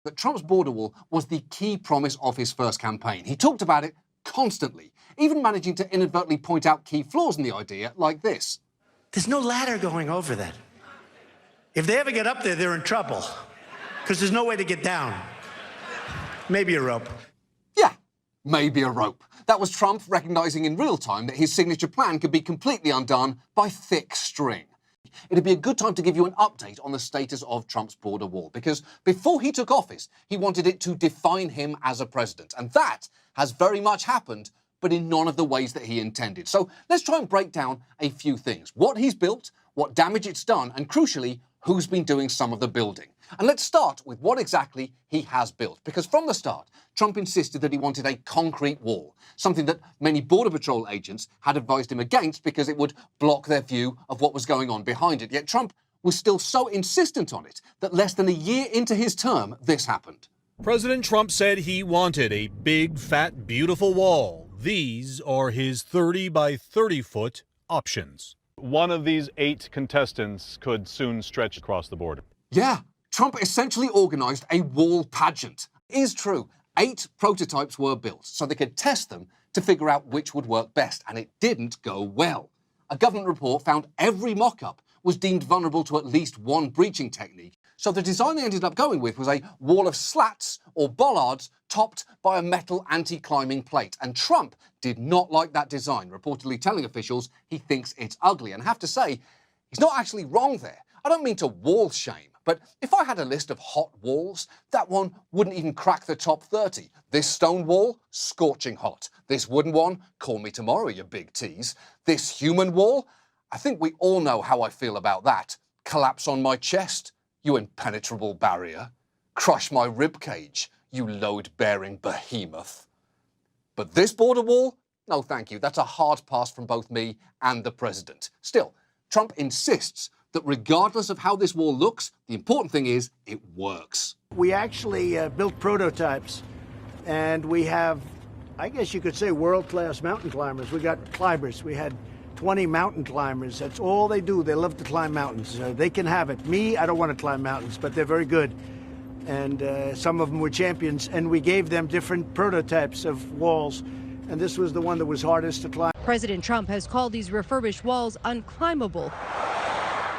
that Trump's border wall was the key promise of his first campaign. He talked about it constantly, even managing to inadvertently point out key flaws in the idea like this. There's no ladder going over that. If they ever get up there, they're in trouble, because there's no way to get down. Maybe a rope. Yeah, maybe a rope. That was Trump recognizing in real time that his signature plan could be completely undone by thick string. It'd be a good time to give you an update on the status of Trump's border wall, because before he took office, he wanted it to define him as a president. And that has very much happened, but in none of the ways that he intended. So let's try and break down a few things. What he's built, what damage it's done, and crucially, who's been doing some of the building. And let's start with what exactly he has built. Because from the start, Trump insisted that he wanted a concrete wall, something that many Border Patrol agents had advised him against because it would block their view of what was going on behind it. Yet Trump was still so insistent on it that less than a year into his term, this happened. President Trump said he wanted a big, fat, beautiful wall. These are his 30 by 30 foot options. One of these 8 contestants could soon stretch across the border. Yeah, Trump essentially organized a wall pageant. It is true, 8 prototypes were built so they could test them to figure out which would work best, and it didn't go well. A government report found every mock-up was deemed vulnerable to at least one breaching technique, so the design they ended up going with was a wall of slats or bollards topped by a metal anti-climbing plate. And Trump did not like that design, reportedly telling officials he thinks it's ugly. And I have to say, he's not actually wrong there. I don't mean to wall shame, but if I had a list of hot walls, that one wouldn't even crack the top 30. This stone wall, scorching hot. This wooden one, call me tomorrow, you big tease. This human wall, I think we all know how I feel about that. Collapse on my chest, you impenetrable barrier. Crush my ribcage, you load-bearing behemoth. But this border wall? No, thank you. That's a hard pass from both me and the president. Still, Trump insists that regardless of how this wall looks, the important thing is it works. We actually built prototypes, and we have, I guess you could say, world-class mountain climbers. We got climbers. We had 20 mountain climbers. That's all they do. They love to climb mountains. They can have it. Me, I don't want to climb mountains, but they're very good. And some of them were champions, and we gave them different prototypes of walls, and this was the one that was hardest to climb. President Trump has called these refurbished walls unclimbable.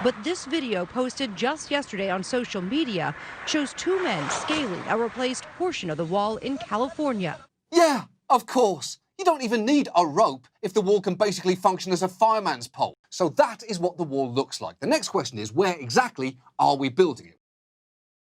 But this video posted just yesterday on social media shows 2 men scaling a replaced portion of the wall in California. Yeah, of course. You don't even need a rope if the wall can basically function as a fireman's pole. So that is what the wall looks like. The next question is, where exactly are we building it?